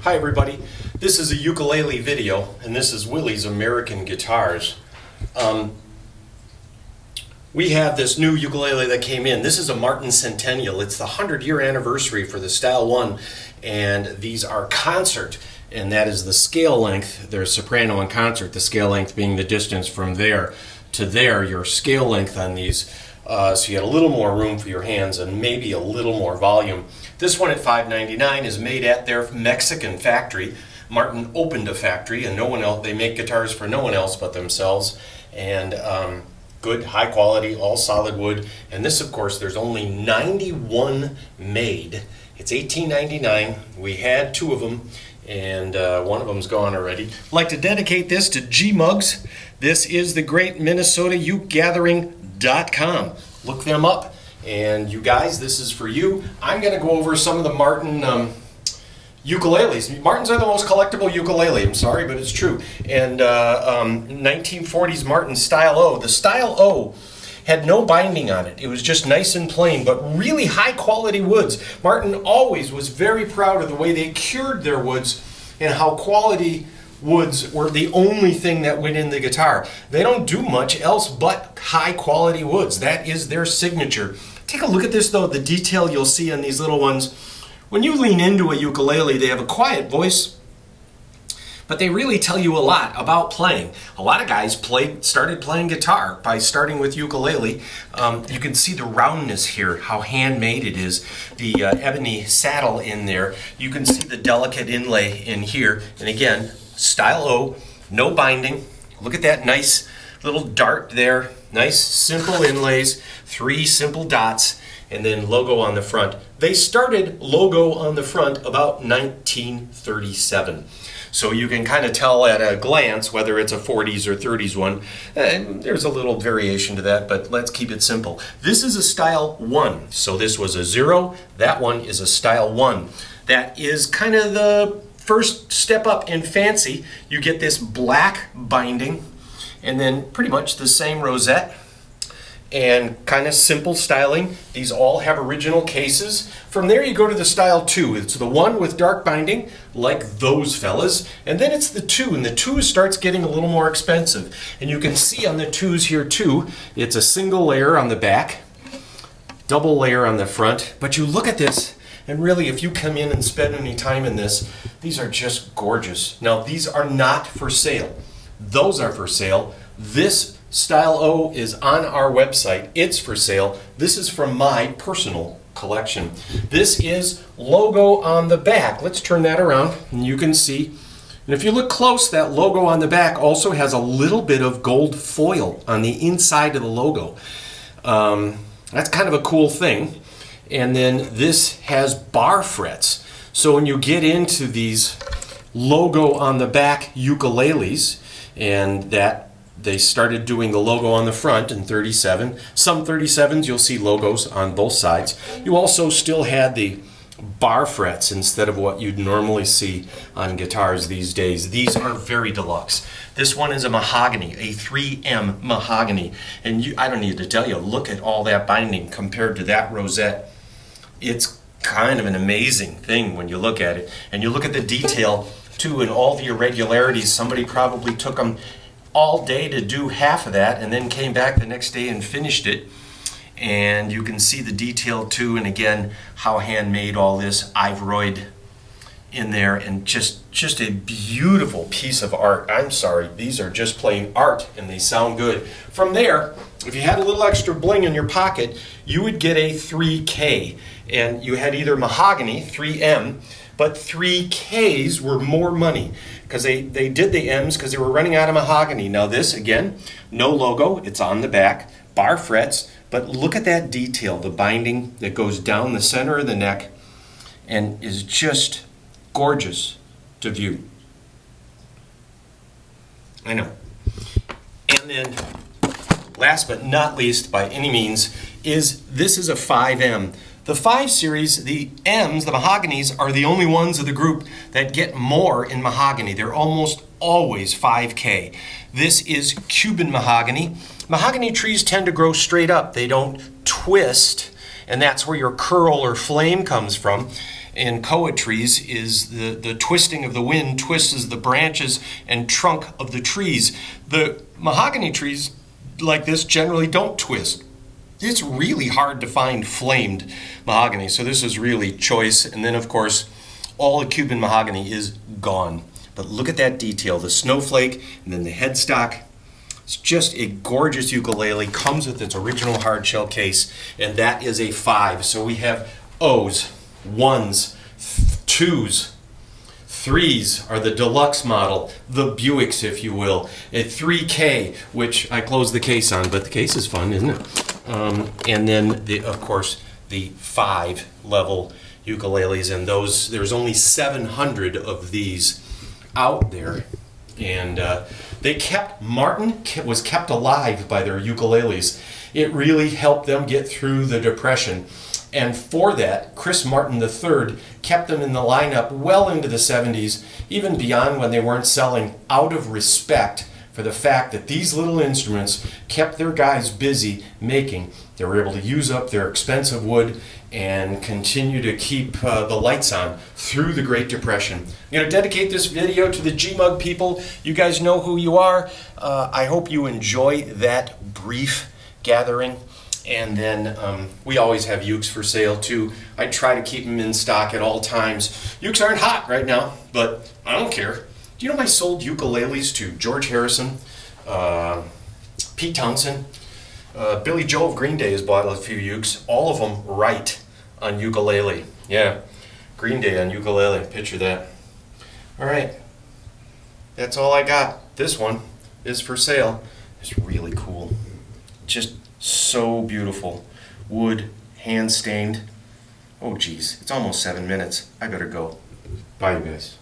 Hi everybody, this is a ukulele video and this is Willie's American Guitars. We have this new ukulele that came in. This is a Martin Centennial. It's the 100-year anniversary for the Style 1, and these are concert, and that is the scale length. There's soprano and concert, the scale length being the distance from there to there, your scale length on these. So you had a little more room for your hands and maybe a little more volume. This one at $5.99 is made at their Mexican factory. Martin opened a factory, and no one else. They make guitars for no one else but themselves. And good, high quality, all solid wood. And this, of course, there's only 91 made. It's $18.99. We had 2 of them, and one of them's gone already. I'd like to dedicate this to GMUGs. This is the Great Minnesota Uke Gathering.com. Look them up. And you guys, this is for you. I'm going to go over some of the Martin ukuleles. Martins are the most collectible ukulele. I'm sorry, but it's true. And 1940s Martin Style O. The Style O had no binding on it. It was just nice and plain, but really high quality woods. Martin always was very proud of the way they cured their woods and how quality woods were the only thing that went in the guitar. They don't do much else but high quality woods. That is their signature. Take a look at this though, the detail you'll see on these little ones. When you lean into a ukulele, they have a quiet voice, but they really tell you a lot about playing. A lot of guys started playing guitar by starting with ukulele. You can see the roundness here, how handmade it is. The ebony saddle in there. You can see the delicate inlay in here. And again, Style O, no binding. Look at that nice little dart there. Nice simple inlays, 3 simple dots, and then logo on the front. They started logo on the front about 1937. So you can kind of tell at a glance whether it's a 40s or 30s one. There's a little variation to that, but let's keep it simple. This is a Style 1. So this was a 0. That one is a Style 1. That is kind of the first step up in fancy. You get this black binding and then pretty much the same rosette and kind of simple styling. These all have original cases. From there you go to the Style 2. It's the one with dark binding, like those fellas, and then it's the 2, and the 2 starts getting a little more expensive. And you can see on the 2s here too, it's a single layer on the back, double layer on the front. But you look at this, and really if you come in and spend any time in this, these are just gorgeous. Now these are not for sale. Those are for sale. This Style O is on our website. It's for sale. This is from my personal collection. This is logo on the back. Let's turn that around and you can see. And if you look close, that logo on the back also has a little bit of gold foil on the inside of the logo. That's kind of a cool thing. And then this has bar frets. So when you get into these logo on the back ukuleles, and that they started doing the logo on the front in 37. Some 37s you'll see logos on both sides. You also still had the bar frets instead of what you'd normally see on guitars these days. These are very deluxe. This one is a mahogany, a 3M mahogany. And I don't need to tell you, look at all that binding compared to that rosette. It's kind of an amazing thing when you look at it. And you look at the detail too, and all the irregularities. Somebody probably took them all day to do half of that and then came back the next day and finished it. And you can see the detail too, and again how handmade all this ivoryed in there, and just a beautiful piece of art. I'm sorry, these are just plain art and they sound good. From there, if you had a little extra bling in your pocket, you would get a 3K, and you had either mahogany 3M, but 3Ks were more money because they did the M's because they were running out of mahogany. Now this, again, no logo, it's on the back, bar frets, but look at that detail, the binding that goes down the center of the neck and is just gorgeous to view. I know. And then last but not least by any means this is a 5M. The 5 series, the M's, the mahoganies, are the only ones of the group that get more in mahogany. They're almost always 5K. This is Cuban mahogany. Mahogany trees tend to grow straight up. They don't twist, and that's where your curl or flame comes from. in koa trees is the twisting of the wind twists the branches and trunk of the trees. The mahogany trees like this generally don't twist. It's really hard to find flamed mahogany, so this is really choice. And then, of course, all the Cuban mahogany is gone. But look at that detail, the snowflake and then the headstock. It's just a gorgeous ukulele, comes with its original hard shell case, and that is a 5. So we have O's, 1s, 2s, 3s are the Deluxe model, the Buicks, if you will. A 3K, which I closed the case on, but the case is fun, isn't it? And then, of course, the 5-level ukuleles, and those, there's only 700 of these out there. And Martin was kept alive by their ukuleles. It really helped them get through the Depression. And for that, Chris Martin III kept them in the lineup well into the 70s, even beyond when they weren't selling, out of respect for the fact that these little instruments kept their guys busy making. They were able to use up their expensive wood and continue to keep the lights on through the Great Depression. I'm going to dedicate this video to the GMUG people. You guys know who you are. I hope you enjoy that brief gathering. And then we always have ukes for sale too. I try to keep them in stock at all times. Ukes aren't hot right now, but I don't care. Do you know I sold ukuleles to George Harrison, Pete Townsend, Billy Joel of Green Day has bought a few ukes, all of them right on ukulele. Yeah, Green Day on ukulele, picture that. All right, that's all I got. This one is for sale. It's really cool. Just so beautiful. Wood, hand stained. Oh geez, it's almost 7 minutes. I better go. Bye you guys.